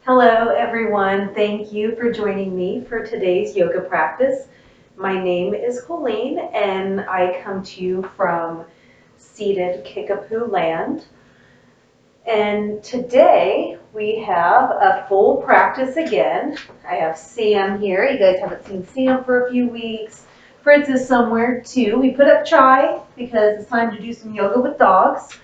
Hello everyone, thank you for joining me for today's yoga practice. My name is Colleen and I come to you from seated Kickapoo land. And today we have a full practice again. I have Sam here. You guys haven't seen Sam for a few weeks. Fritz is somewhere too. We put up Chai because it's time to do some yoga with dogs.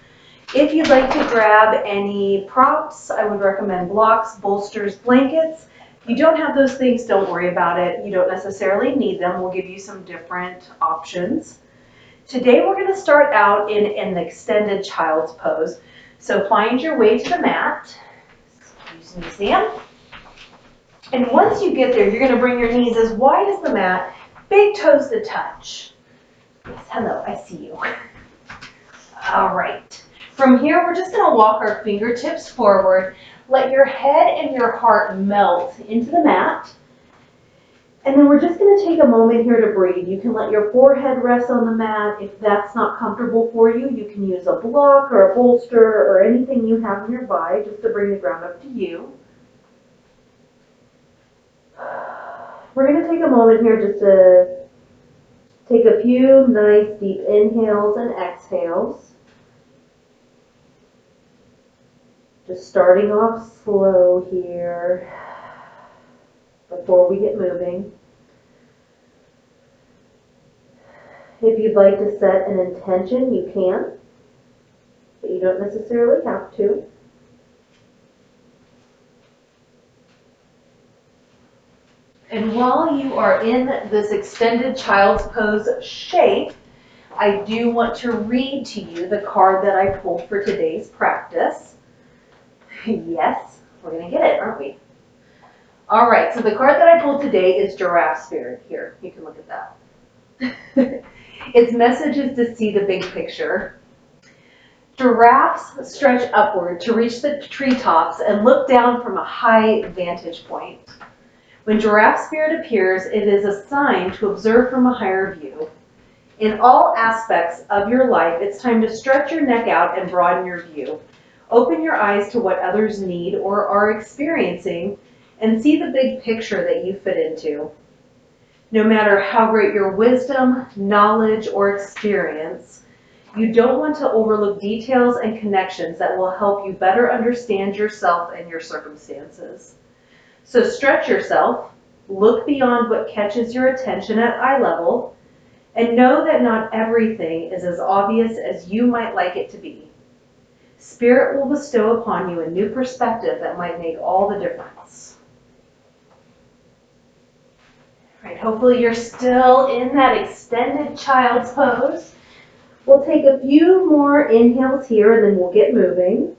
If you'd like to grab any props, I would recommend blocks, bolsters, blankets. If you don't have those things, don't worry about it. You don't necessarily need them. We'll give you some different options. Today we're going to start out in an extended child's pose. So find your way to the mat. Excuse me, Sam. And once you get there, you're going to bring your knees as wide as the mat, big toes to touch. Yes, hello, I see you. All right. From here, we're just going to walk our fingertips forward. Let your head and your heart melt into the mat. And then we're just going to take a moment here to breathe. You can let your forehead rest on the mat. If that's not comfortable for you, you can use a block or a bolster or anything you have nearby just to bring the ground up to you. We're going to take a moment here just to take a few nice deep inhales and exhales. Just starting off slow here before we get moving. If you'd like to set an intention, you can, but you don't necessarily have to. And while you are in this extended child's pose shape, I do want to read to you the card that I pulled for today's practice. Yes, we're going to get it, aren't we? All right, so the card that I pulled today is Giraffe Spirit. Here, you can look at that. Its message is to see the big picture. Giraffes stretch upward to reach the treetops and look down from a high vantage point. When Giraffe Spirit appears, it is a sign to observe from a higher view. In all aspects of your life, it's time to stretch your neck out and broaden your view. Open your eyes to what others need or are experiencing and see the big picture that you fit into. No matter how great your wisdom, knowledge, or experience, you don't want to overlook details and connections that will help you better understand yourself and your circumstances. So stretch yourself, look beyond what catches your attention at eye level, and know that not everything is as obvious as you might like it to be. Spirit will bestow upon you a new perspective that might make all the difference. All right, hopefully you're still in that extended child's pose. We'll take a few more inhales here and then we'll get moving.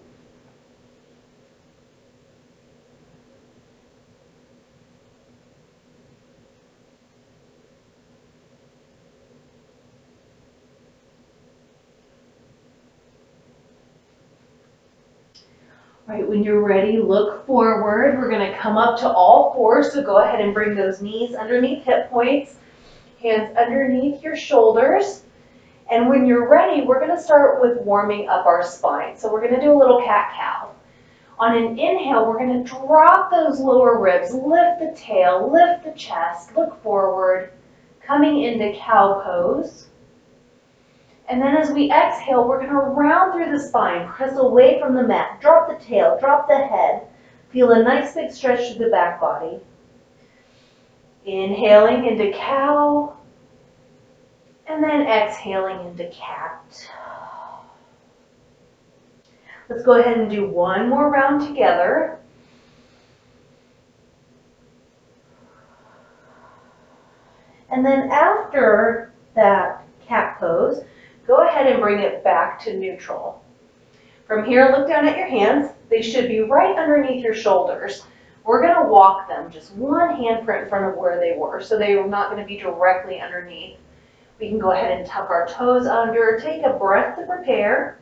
All right, when you're ready, look forward. We're going to come up to all fours, so go ahead and bring those knees underneath hip points, hands underneath your shoulders. And when you're ready, we're going to start with warming up our spine. So we're going to do a little cat-cow. On an inhale, we're going to drop those lower ribs, lift the tail, lift the chest, look forward, coming into cow pose. And then as we exhale, we're going to round through the spine, press away from the mat, drop the tail, drop the head. Feel a nice big stretch through the back body. Inhaling into cow, and then exhaling into cat. Let's go ahead and do one more round together. And then after that cat pose, go ahead and bring it back to neutral. From here, look down at your hands. They should be right underneath your shoulders. We're going to walk them just one handprint in front of where they were, so they are not going to be directly underneath. We can go ahead and tuck our toes under, take a breath to prepare.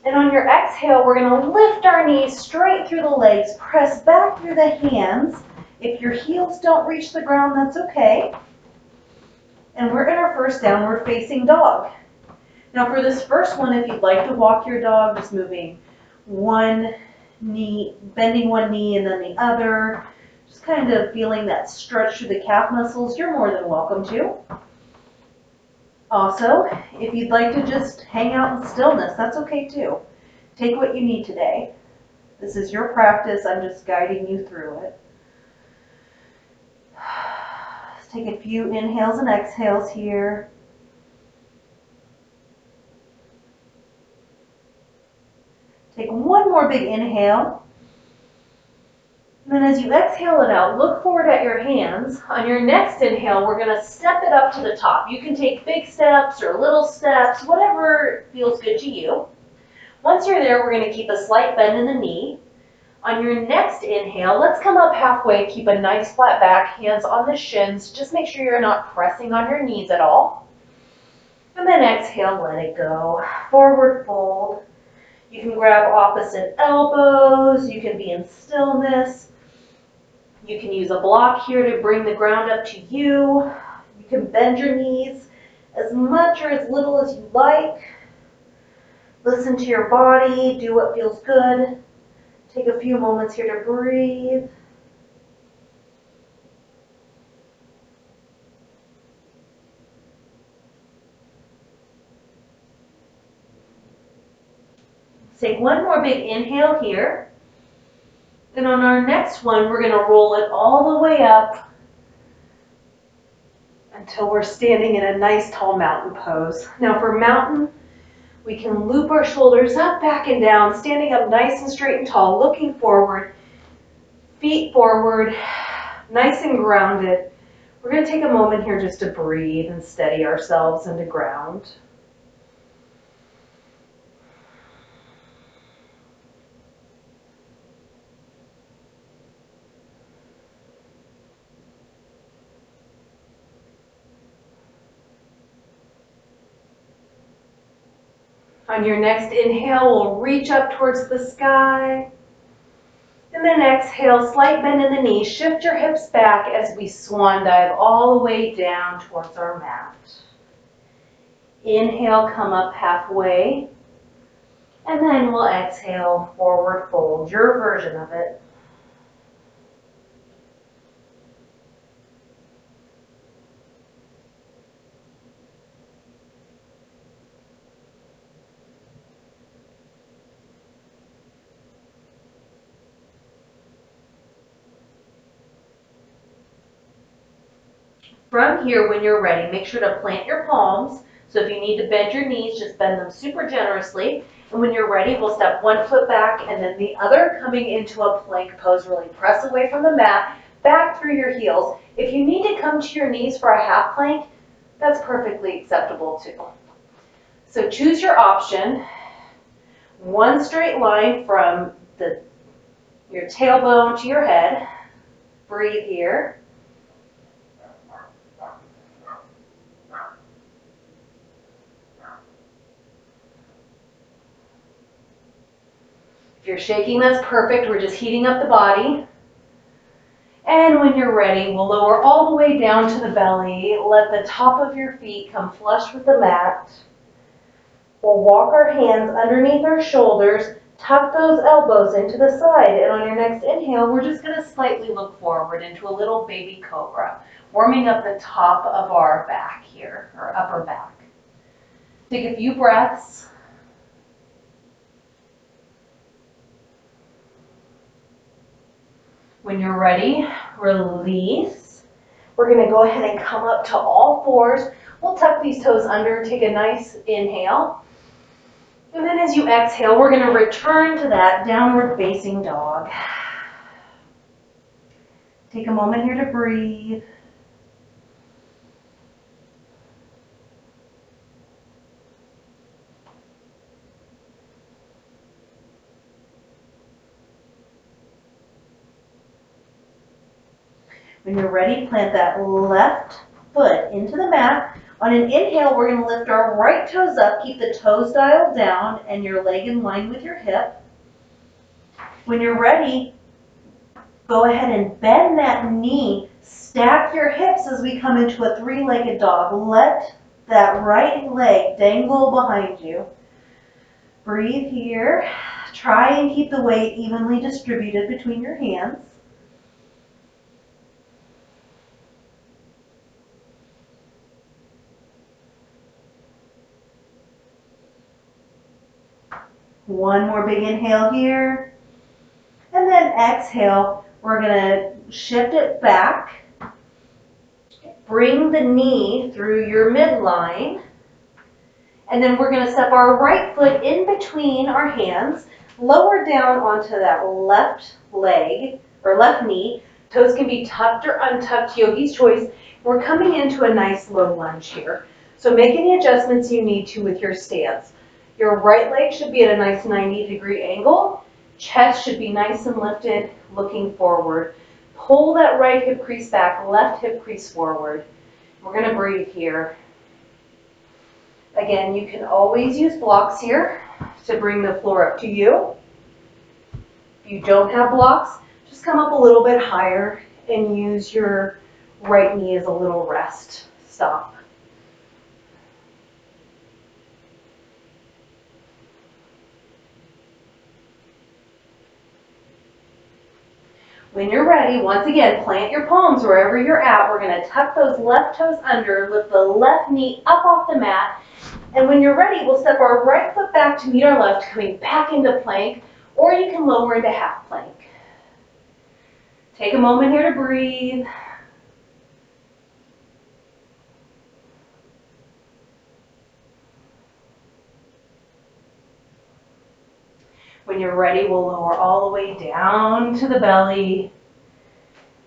And on your exhale, we're going to lift our knees straight through the legs, press back through the hands. If your heels don't reach the ground, that's okay. And we're in our first downward facing dog. Now for this first one, if you'd like to walk your dog, just moving one knee, bending one knee and then the other. Just kind of feeling that stretch through the calf muscles. You're more than welcome to. Also, if you'd like to just hang out in stillness, that's okay too. Take what you need today. This is your practice. I'm just guiding you through it. Let's take a few inhales and exhales here. Take one more big inhale. And then as you exhale it out, look forward at your hands. On your next inhale, we're going to step it up to the top. You can take big steps or little steps, whatever feels good to you. Once you're there, we're going to keep a slight bend in the knee. On your next inhale, let's come up halfway. Keep a nice flat back, hands on the shins. Just make sure you're not pressing on your knees at all. And then exhale, let it go. Forward fold. You can grab opposite elbows. You can be in stillness. You can use a block here to bring the ground up to you. You can bend your knees as much or as little as you like. Listen to your body. Do what feels good. Take a few moments here to breathe. Take one more big inhale here. And on our next one, we're going to roll it all the way up until we're standing in a nice tall mountain pose. Now for mountain, we can loop our shoulders up, back, and down, standing up nice and straight and tall, looking forward, feet forward, nice and grounded. We're going to take a moment here just to breathe and steady ourselves into ground. On your next inhale, we'll reach up towards the sky. And then exhale, slight bend in the knees. Shift your hips back as we swan dive all the way down towards our mat. Inhale, come up halfway. And then we'll exhale, forward fold, your version of it. From here, when you're ready, make sure to plant your palms. So if you need to bend your knees, just bend them super generously. And when you're ready, we'll step one foot back and then the other, coming into a plank pose. Really press away from the mat, back through your heels. If you need to come to your knees for a half plank, that's perfectly acceptable too. So choose your option. One straight line from your tailbone to your head. Breathe here. If you're shaking, that's perfect. We're just heating up the body. And when you're ready, we'll lower all the way down to the belly. Let the top of your feet come flush with the mat. We'll walk our hands underneath our shoulders, tuck those elbows into the side. And on your next inhale, we're just going to slightly look forward into a little baby cobra, warming up the top of our back here, or upper back. Take a few breaths. When you're ready, release. We're going to go ahead and come up to all fours. We'll tuck these toes under, take a nice inhale. And then as you exhale, we're going to return to that downward facing dog. Take a moment here to breathe. When you're ready, plant that left foot into the mat. On an inhale, we're going to lift our right toes up, keep the toes dialed down and your leg in line with your hip. When you're ready, go ahead and bend that knee. Stack your hips as we come into a three-legged dog. Let that right leg dangle behind you. Breathe here. Try and keep the weight evenly distributed between your hands. One more big inhale here. And then exhale, we're gonna shift it back. Bring the knee through your midline. And then we're gonna step our right foot in between our hands, lower down onto that left leg or left knee. Toes can be tucked or untucked, yogi's choice. We're coming into a nice low lunge here. So make any adjustments you need to with your stance. Your right leg should be at a nice 90-degree angle. Chest should be nice and lifted, looking forward. Pull that right hip crease back, left hip crease forward. We're gonna breathe here. Again, you can always use blocks here to bring the floor up to you. If you don't have blocks, just come up a little bit higher and use your right knee as a little rest stop. When you're ready, once again, plant your palms wherever you're at. We're going to tuck those left toes under, lift the left knee up off the mat. And when you're ready, we'll step our right foot back to meet our left, coming back into plank, or you can lower into half plank. Take a moment here to breathe. When you're ready, we'll lower all the way down to the belly.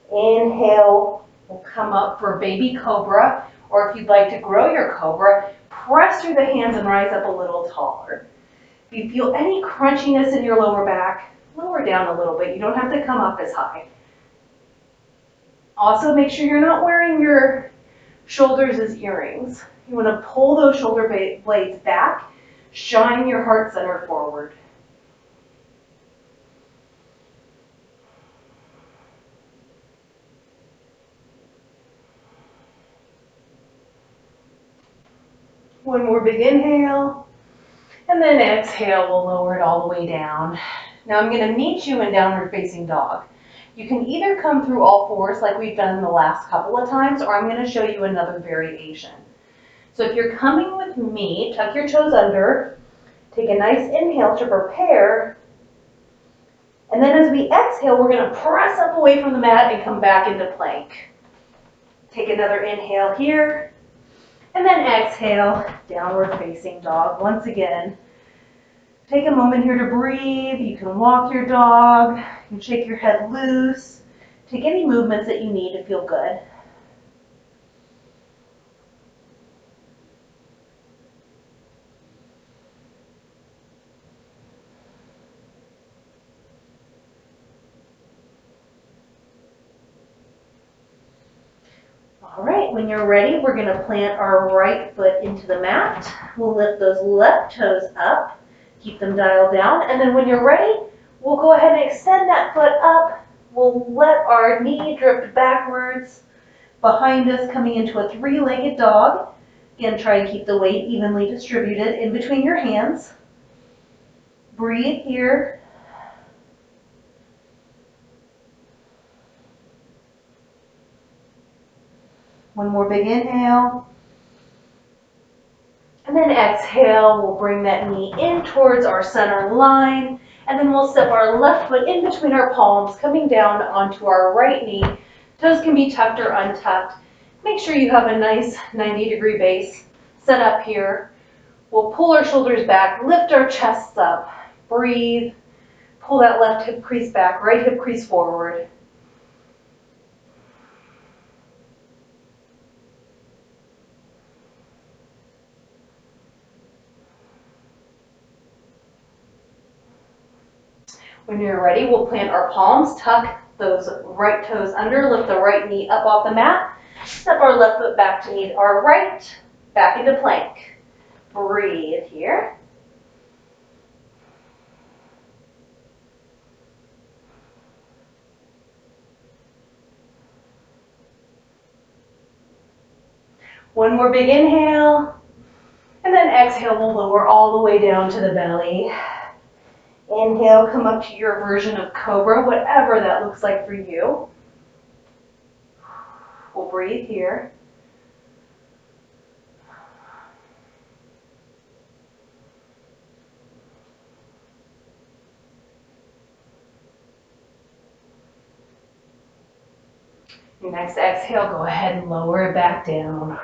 Inhale, we'll come up for baby cobra, or if you'd like to grow your cobra, press through the hands and rise up a little taller. If you feel any crunchiness in your lower back, lower down a little bit. You don't have to come up as high. Also, make sure you're not wearing your shoulders as earrings. You want to pull those shoulder blades back, shine your heart center forward. One more big inhale, and then exhale, we'll lower it all the way down. Now I'm going to meet you in downward facing dog. You can either come through all fours like we've done the last couple of times, or I'm going to show you another variation. So if you're coming with me, tuck your toes under, take a nice inhale to prepare, and then as we exhale, we're going to press up away from the mat and come back into plank. Take another inhale here. And then exhale, downward facing dog. Once again, take a moment here to breathe. You can walk your dog. You can shake your head loose. Take any movements that you need to feel good. All right, when you're ready, we're going to plant our right foot into the mat. We'll lift those left toes up, keep them dialed down, and then when you're ready, we'll go ahead and extend that foot up. We'll let our knee drift backwards behind us, coming into a three-legged dog. Again, try and keep the weight evenly distributed in between your hands. Breathe here. One more big inhale. And then exhale, we'll bring that knee in towards our center line. And then we'll step our left foot in between our palms, coming down onto our right knee. Toes can be tucked or untucked. Make sure you have a nice 90-degree base set up here. We'll pull our shoulders back, lift our chests up. Breathe. Pull that left hip crease back, right hip crease forward. When you're ready, we'll plant our palms, tuck those right toes under, lift the right knee up off the mat, step our left foot back to meet our right, back into plank. Breathe here. One more big inhale, and then exhale, we'll lower all the way down to the belly. Inhale, come up to your version of cobra, whatever that looks like for you. We'll breathe here. Next exhale, go ahead and lower it back down.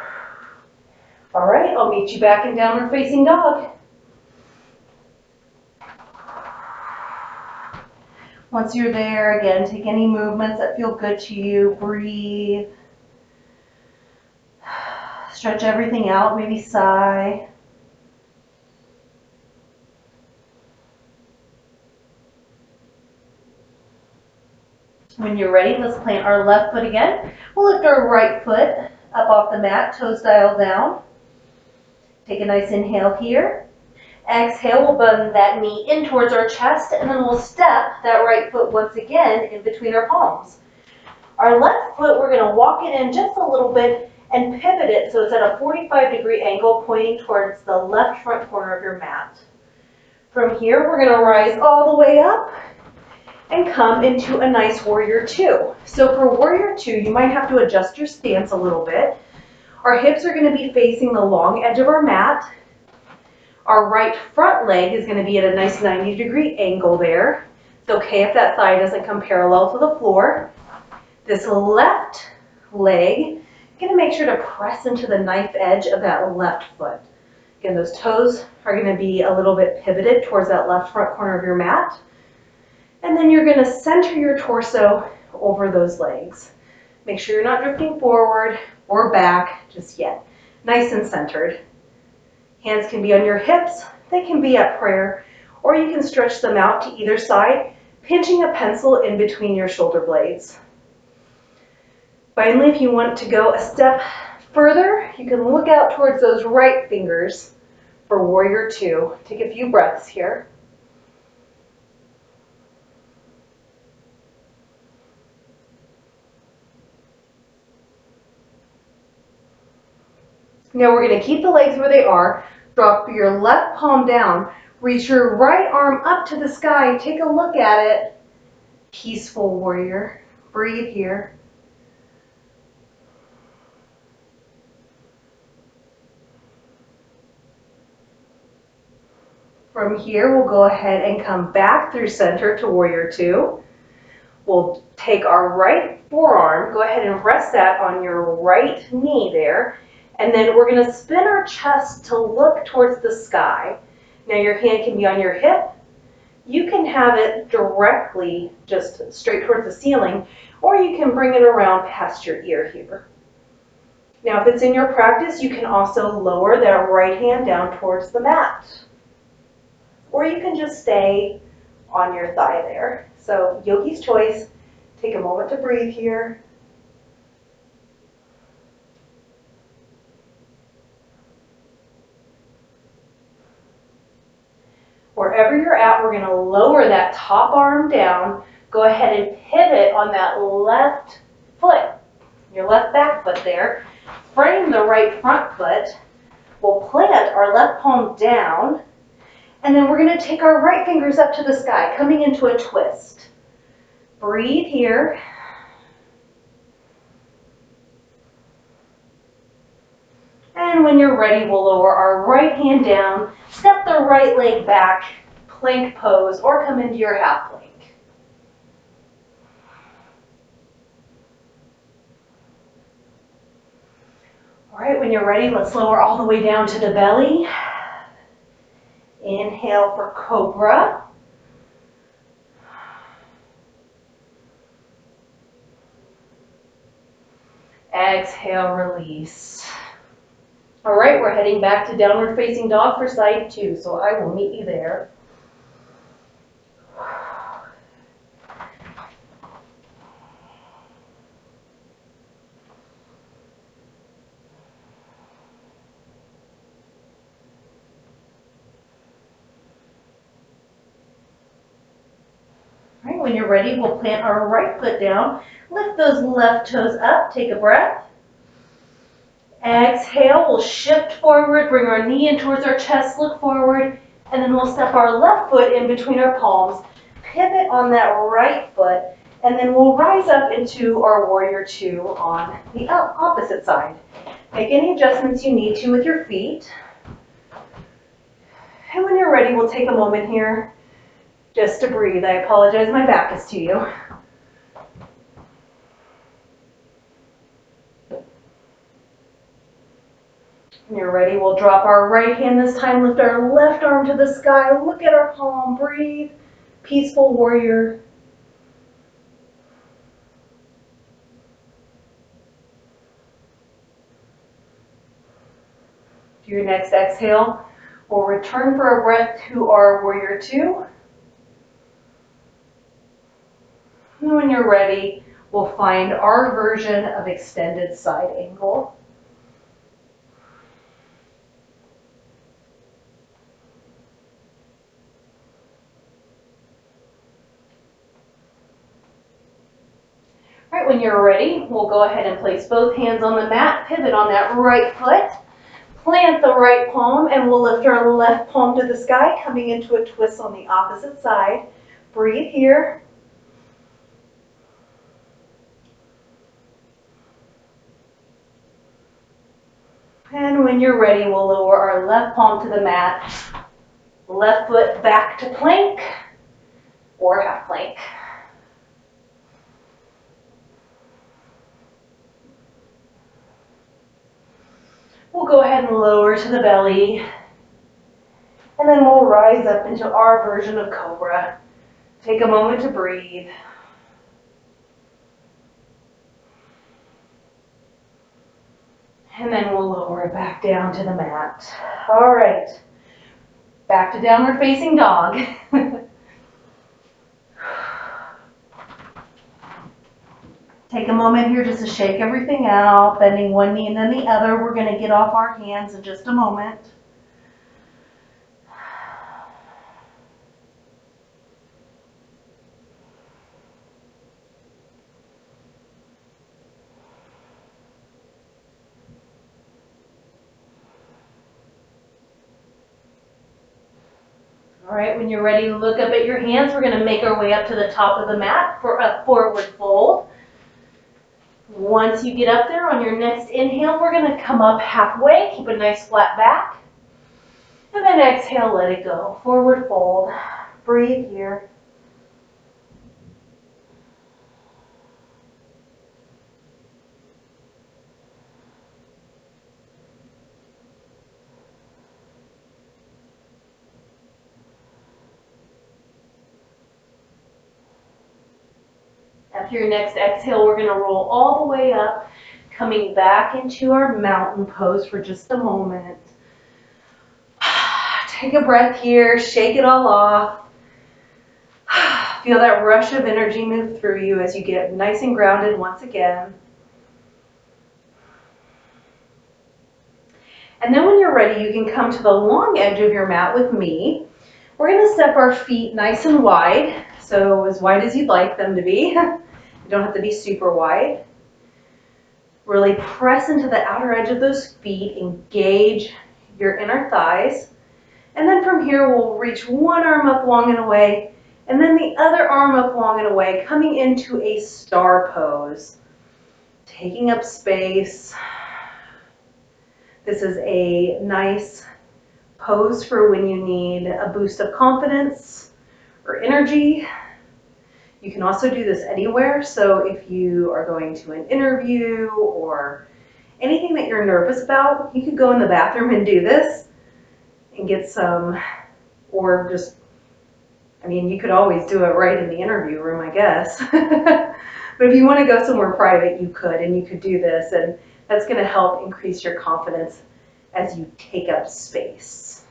All right, I'll meet you back in downward facing dog. Once you're there, again, take any movements that feel good to you. Breathe. Stretch everything out, maybe sigh. When you're ready, let's plant our left foot again. We'll lift our right foot up off the mat, toes dial down. Take a nice inhale here. Exhale, we'll bend that knee in towards our chest, and then we'll step that right foot once again in between our palms. Our left foot, we're going to walk it in just a little bit and pivot it so it's at a 45-degree angle pointing towards the left front corner of your mat. From here, we're going to rise all the way up and come into a nice warrior two. So for warrior two, you might have to adjust your stance a little bit. Our hips are going to be facing the long edge of our mat. Our right front leg is going to be at a nice 90-degree angle there. It's okay if that thigh doesn't come parallel to the floor. This left leg, you're going to make sure to press into the knife edge of that left foot. Again, those toes are going to be a little bit pivoted towards that left front corner of your mat. And then you're going to center your torso over those legs. Make sure you're not drifting forward or back just yet. Nice and centered. Hands can be on your hips, they can be at prayer, or you can stretch them out to either side, pinching a pencil in between your shoulder blades. Finally, if you want to go a step further, you can look out towards those right fingers for warrior two. Take a few breaths here. Now we're going to keep the legs where they are. Drop your left palm down. Reach your right arm up to the sky. Take a look at it. Peaceful warrior. Breathe here. From here, we'll go ahead and come back through center to warrior two. We'll take our right forearm, go ahead and rest that on your right knee there. And then we're going to spin our chest to look towards the sky. Now your hand can be on your hip. You can have it directly just straight towards the ceiling, or you can bring it around past your ear here. Now if it's in your practice, you can also lower that right hand down towards the mat. Or you can just stay on your thigh there. So yogi's choice. Take a moment to breathe here. Wherever you're at, we're going to lower that top arm down. Go ahead and pivot on that left foot, your left back foot there. Frame the right front foot. We'll plant our left palm down. And then we're going to take our right fingers up to the sky, coming into a twist. Breathe here. And when you're ready, we'll lower our right hand down, step the right leg back, plank pose, or come into your half plank. All right, when you're ready, let's lower all the way down to the belly. Inhale for cobra. Exhale, release. All right, we're heading back to downward facing dog for side two, so I will meet you there. All right, when you're ready, we'll plant our right foot down, lift those left toes up, take a breath. Exhale, we'll shift forward, bring our knee in towards our chest, look forward, And then we'll step our left foot in between our palms, pivot on that right foot, and then we'll rise up into our warrior two on the opposite side. Make any adjustments you need to with your feet. And when you're ready, we'll take a moment here just to breathe. I apologize, my back is to you. When you're ready, we'll drop our right hand this time, lift our left arm to the sky, look at our palm, breathe, peaceful warrior. Do your next exhale. We'll return for a breath to our warrior two. And when you're ready, we'll find our version of extended side angle. All right, when you're ready, we'll go ahead and place both hands on the mat, pivot on that right foot, plant the right palm, and we'll lift our left palm to the sky, coming into a twist on the opposite side. Breathe here. And when you're ready, we'll lower our left palm to the mat, left foot back to plank or half plank. We'll go ahead and lower to the belly, and then we'll rise up into our version of cobra. Take a moment to breathe. And then we'll lower it back down to the mat. All right, back to downward facing dog. Take a moment here just to shake everything out, bending one knee and then the other. We're going to get off our hands in just a moment. All right, when you're ready to look up at your hands, we're going to make our way up to the top of the mat for a forward fold. Once you get up there, on your next inhale, we're going to come up halfway, keep a nice flat back. And then exhale, let it go. Forward fold. Breathe here. After your next exhale, we're going to roll all the way up, coming back into our mountain pose for just a moment. Take a breath here, shake it all off. Feel that rush of energy move through you as you get nice and grounded once again. And then when you're ready, you can come to the long edge of your mat with me. We're going to step our feet nice and wide, so as wide as you'd like them to be. You don't have to be super wide. Really press into the outer edge of those feet, engage your inner thighs. And then from here, we'll reach one arm up long and away, and then the other arm up long and away, coming into a star pose. Taking up space. This is a nice pose for when you need a boost of confidence or energy. You can also do this anywhere, so if you are going to an interview or anything that you're nervous about, you could go in the bathroom and do this and get some, or just, I mean, you could always do it right in the interview room, I guess. But if you want to go somewhere private, you could, and you could do this, and that's going to help increase your confidence as you take up space.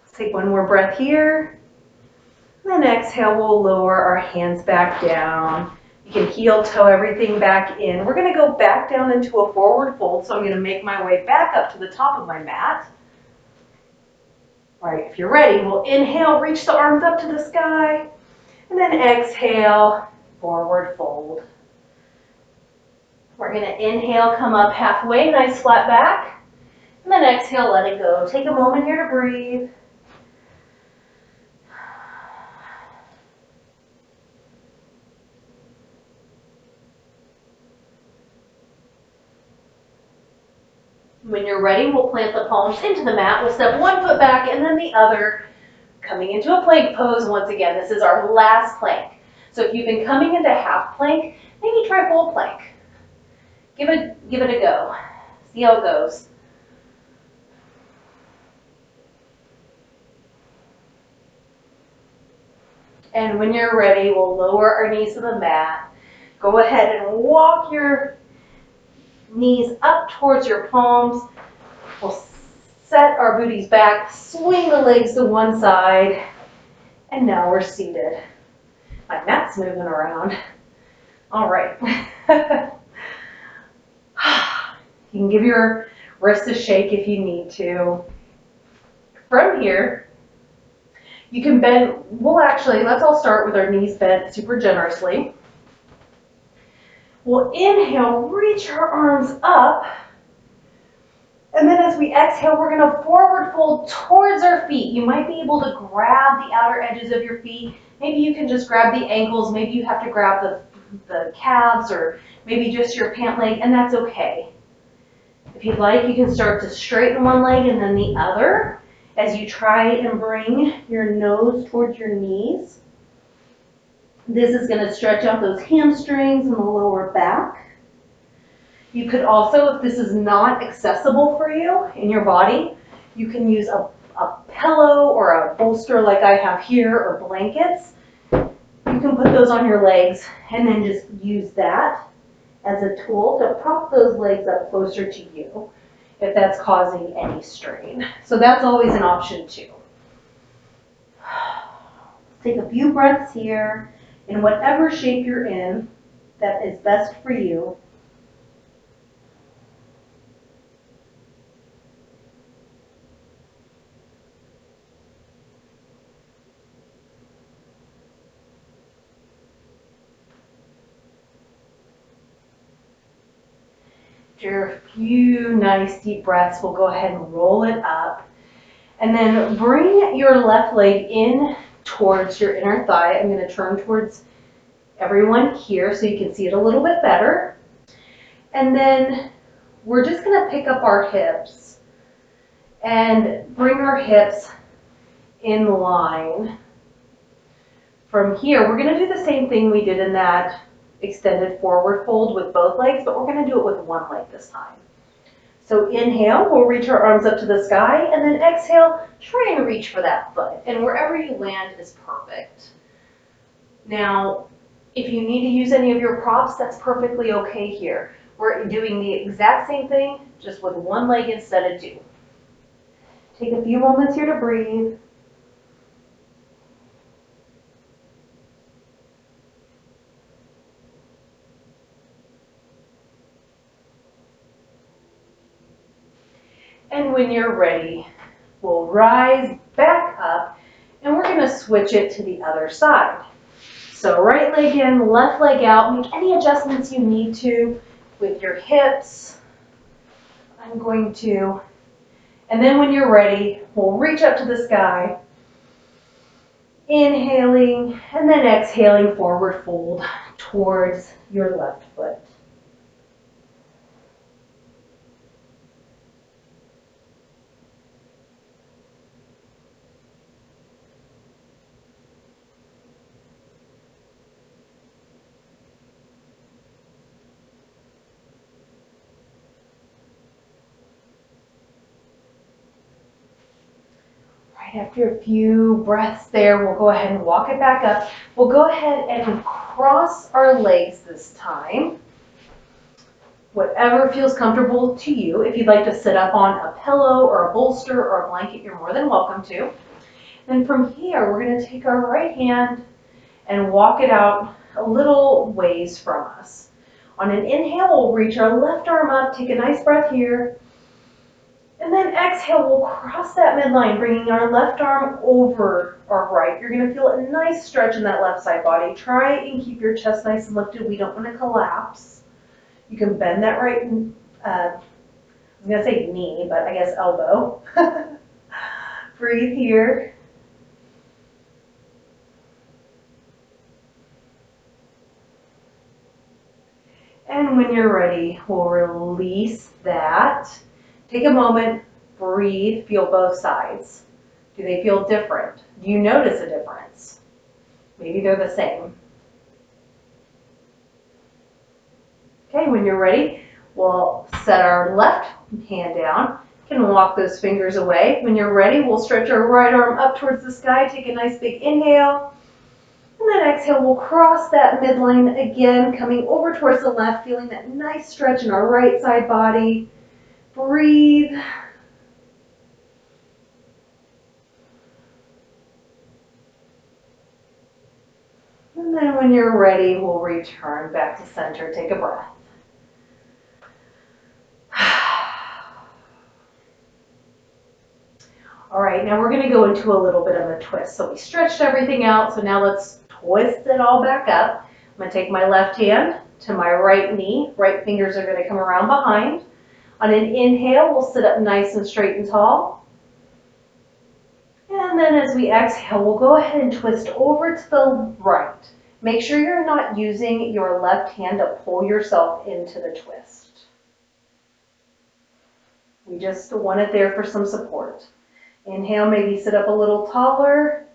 Let's take one more breath here. And then exhale, we'll lower our hands back down. You can heel toe everything back in. We're going to go back down into a forward fold, so I'm going to make my way back up to the top of my mat. All right, if you're ready, we'll inhale, reach the arms up to the sky, and then exhale, forward fold. We're going to inhale, come up halfway, nice flat back. And then exhale, let it go. Take a moment here to breathe. When you're ready, we'll plant the palms into the mat. We'll step one foot back and then the other, coming into a plank pose. Once again, this is our last plank. So if you've been coming into half plank, maybe try full plank. Give it a go. See how it goes. And when you're ready, we'll lower our knees to the mat. Go ahead and walk your knees up towards your palms. We'll set our booties back, swing the legs to one side, and now we're seated. My mat's moving around. All right. You can give your wrist a shake if you need to. From here, you can bend. Let's all start with our knees bent super generously. We'll inhale, reach our arms up. And then as we exhale, we're going to forward fold towards our feet. You might be able to grab the outer edges of your feet. Maybe you can just grab the ankles. Maybe you have to grab the calves or maybe just your pant leg, and that's okay. If you'd like, you can start to straighten one leg and then the other as you try and bring your nose towards your knees. This is going to stretch out those hamstrings and the lower back. You could also, if this is not accessible for you in your body, you can use a pillow or a bolster like I have here or blankets. You can put those on your legs and then just use that as a tool to prop those legs up closer to you if that's causing any strain. So that's always an option too. Take a few breaths here in whatever shape you're in that is best for you. After a few nice deep breaths, we'll go ahead and roll it up. And then bring your left leg in towards your inner thigh. I'm going to turn towards everyone here so you can see it a little bit better. And then we're just going to pick up our hips and bring our hips in line. From here, we're going to do the same thing we did in that extended forward fold with both legs, but we're going to do it with one leg this time. So inhale, we'll reach our arms up to the sky, and then exhale, try and reach for that foot. And wherever you land is perfect. Now, if you need to use any of your props, that's perfectly okay here. We're doing the exact same thing, just with one leg instead of two. Take a few moments here to breathe. And when you're ready, we'll rise back up and we're going to switch it to the other side. So right leg in, left leg out. Make any adjustments you need to with your hips. I'm going to. And then when you're ready, we'll reach up to the sky. Inhaling and then exhaling, forward fold towards your left foot. After a few breaths there, we'll go ahead and walk it back up. We'll go ahead and cross our legs this time. Whatever feels comfortable to you. If you'd like to sit up on a pillow or a bolster or a blanket, you're more than welcome to. Then from here, we're going to take our right hand and walk it out a little ways from us. On an inhale, we'll reach our left arm up, take a nice breath here. And then exhale, we'll cross that midline, bringing our left arm over our right. You're going to feel a nice stretch in that left side body. Try and keep your chest nice and lifted. We don't want to collapse. You can bend that right was gonna say knee, but I guess elbow. Breathe here. And when you're ready, we'll release that. Take a moment, breathe, feel both sides. Do they feel different? Do you notice a difference? Maybe they're the same. Okay, when you're ready, we'll set our left hand down. You can walk those fingers away. When you're ready, we'll stretch our right arm up towards the sky. Take a nice big inhale. And then exhale, we'll cross that midline again, coming over towards the left, feeling that nice stretch in our right side body. Breathe. And then when you're ready, we'll return back to center. Take a breath. All right, now we're gonna go into a little bit of a twist. So we stretched everything out, so now let's twist it all back up. I'm gonna take my left hand to my right knee. Right fingers are gonna come around behind. On an inhale, we'll sit up nice and straight and tall. And then as we exhale, we'll go ahead and twist over to the right. Make sure you're not using your left hand to pull yourself into the twist. We just want it there for some support. Inhale, maybe sit up a little taller.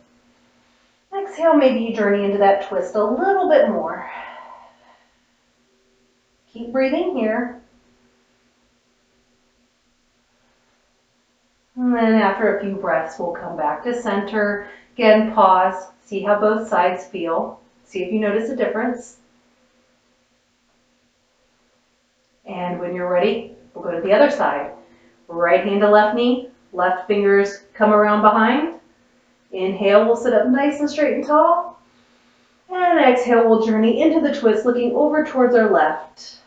Exhale, maybe you journey into that twist a little bit more. Keep breathing here. And then after a few breaths, we'll come back to center. Again, pause, see how both sides feel. See if you notice a difference. And when you're ready, we'll go to the other side. Right hand to left knee, left fingers come around behind. Inhale, we'll sit up nice and straight and tall. And exhale, we'll journey into the twist, looking over towards our left.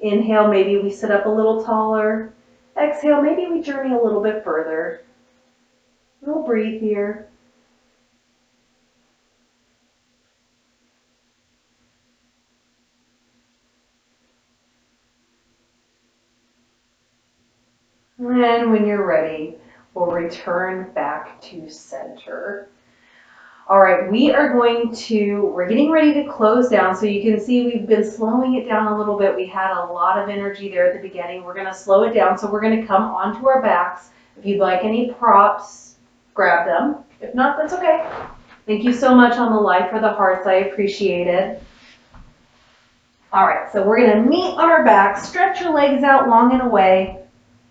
Inhale, maybe we sit up a little taller. Exhale, maybe we journey a little bit further. We'll breathe here. And when you're ready, we'll return back to center. All right, we're getting ready to close down. So you can see we've been slowing it down a little bit. We had a lot of energy there at the beginning. We're gonna slow it down. So we're gonna come onto our backs. If you'd like any props, grab them. If not, that's okay. Thank you so much on the live for the hearts. I appreciate it. All right, so we're gonna meet on our backs, stretch your legs out long and away.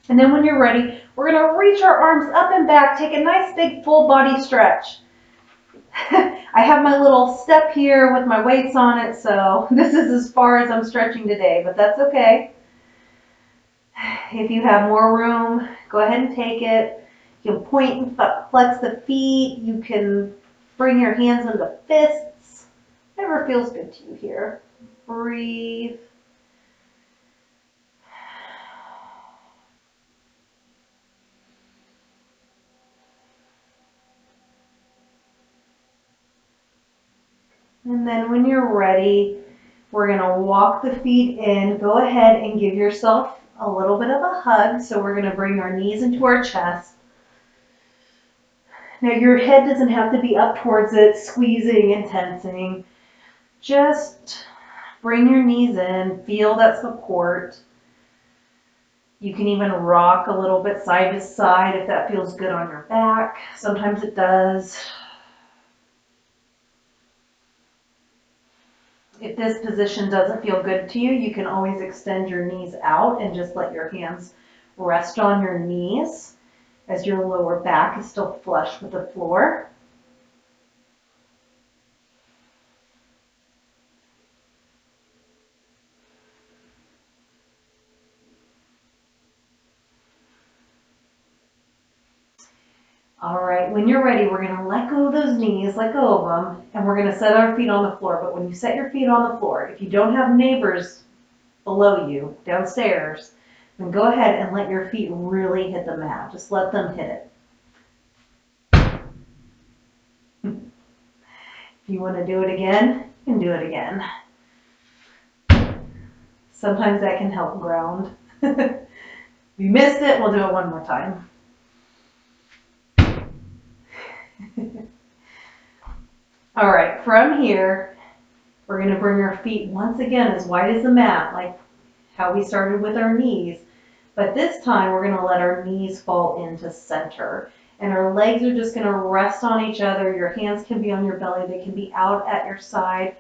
And then when you're ready, we're gonna reach our arms up and back, take a nice big full body stretch. I have my little step here with my weights on it, so this is as far as I'm stretching today, but that's okay. If you have more room, go ahead and take it. You can point and flex the feet. You can bring your hands into fists. Whatever feels good to you here. Breathe. And then when you're ready, we're gonna walk the feet in. Go ahead and give yourself a little bit of a hug. So we're gonna bring our knees into our chest. Now your head doesn't have to be up towards it, squeezing and tensing. Just bring your knees in, feel that support. You can even rock a little bit side to side if that feels good on your back. Sometimes it does. If this position doesn't feel good to you, you can always extend your knees out and just let your hands rest on your knees as your lower back is still flush with the floor. All right, when you're ready, we're gonna let go of those knees, let go of them, and we're gonna set our feet on the floor. But when you set your feet on the floor, if you don't have neighbors below you, downstairs, then go ahead and let your feet really hit the mat. Just let them hit it. If you wanna do it again, you can do it again. Sometimes that can help ground. If you missed it, we'll do it one more time. All right, from here, we're going to bring our feet once again as wide as the mat, like how we started with our knees. But this time, we're going to let our knees fall into center. And our legs are just going to rest on each other. Your hands can be on your belly. They can be out at your side.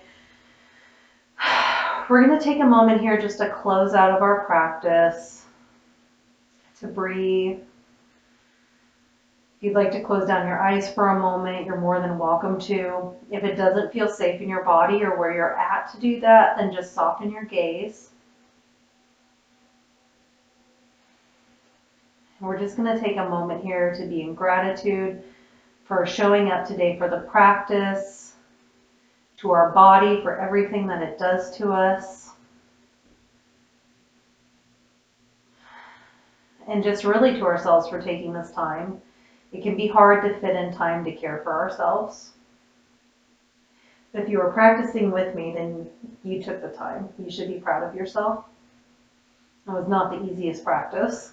We're going to take a moment here just to close out of our practice, to breathe. If you'd like to close down your eyes for a moment, you're more than welcome to. If it doesn't feel safe in your body or where you're at to do that, then just soften your gaze. And we're just going to take a moment here to be in gratitude for showing up today for the practice, to our body for everything that it does to us, and just really to ourselves for taking this time. It can be hard to fit in time to care for ourselves. But if you were practicing with me, then you took the time. You should be proud of yourself. It was not the easiest practice.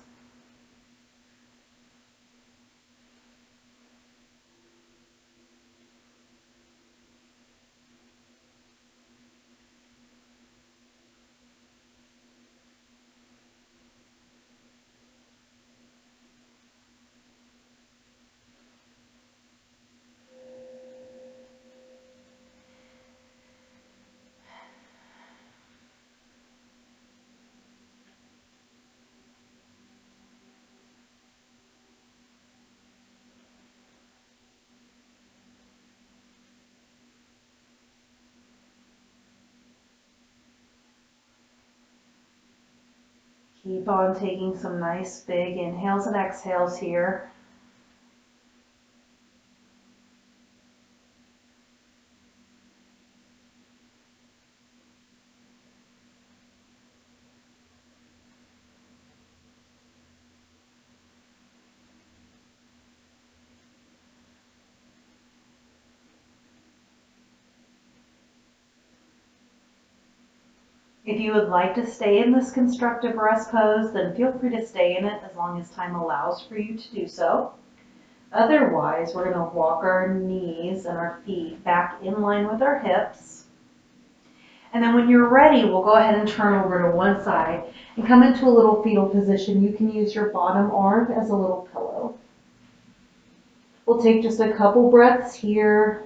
Keep on taking some nice big inhales and exhales here. If you would like to stay in this constructive rest pose, then feel free to stay in it as long as time allows for you to do so. Otherwise, we're going to walk our knees and our feet back in line with our hips. And then when you're ready, we'll go ahead and turn over to one side and come into a little fetal position. You can use your bottom arm as a little pillow. We'll take just a couple breaths here,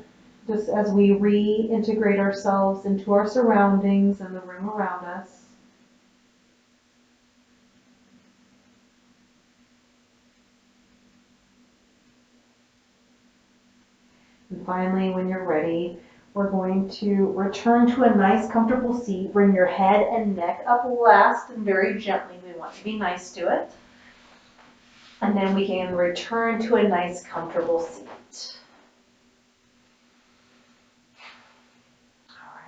just as we reintegrate ourselves into our surroundings and the room around us. And finally, when you're ready, we're going to return to a nice comfortable seat. Bring your head and neck up last and very gently. We want to be nice to it. And then we can return to a nice comfortable seat.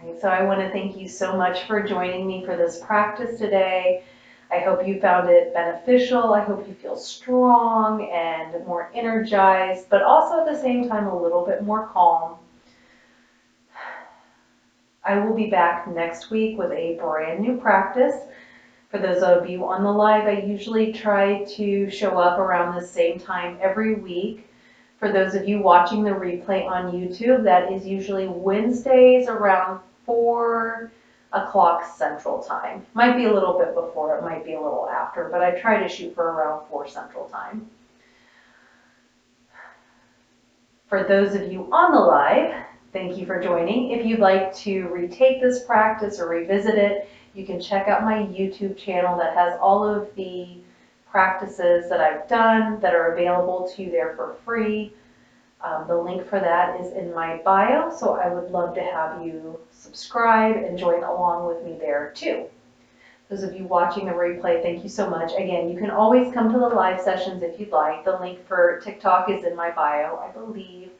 All right, so I want to thank you so much for joining me for this practice today. I hope you found it beneficial. I hope you feel strong and more energized, but also at the same time a little bit more calm. I will be back next week with a brand new practice. For those of you on the live, I usually try to show up around the same time every week. For those of you watching the replay on YouTube, that is usually Wednesdays around 4 o'clock Central Time. Might be a little bit before, it might be a little after, but I try to shoot for around 4 Central Time. For those of you on the live, thank you for joining. If you'd like to retake this practice or revisit it, you can check out my YouTube channel that has all of the practices that I've done that are available to you there for free. The link for that is in my bio, so I would love to have you subscribe and join along with me there too. Those of you watching the replay, thank you so much. Again, you can always come to the live sessions if you'd like. The link for TikTok is in my bio, I believe.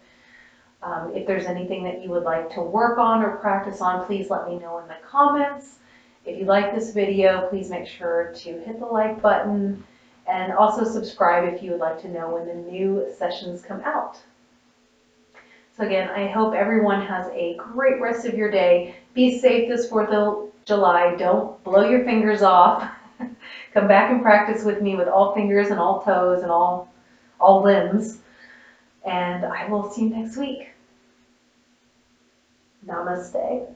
If there's anything that you would like to work on or practice on, please let me know in the comments. If you like this video, please make sure to hit the like button and also subscribe if you would like to know when the new sessions come out. So again, I hope everyone has a great rest of your day. Be safe this 4th of July. Don't blow your fingers off. Come back and practice with me with all fingers and all toes and all limbs. And I will see you next week. Namaste.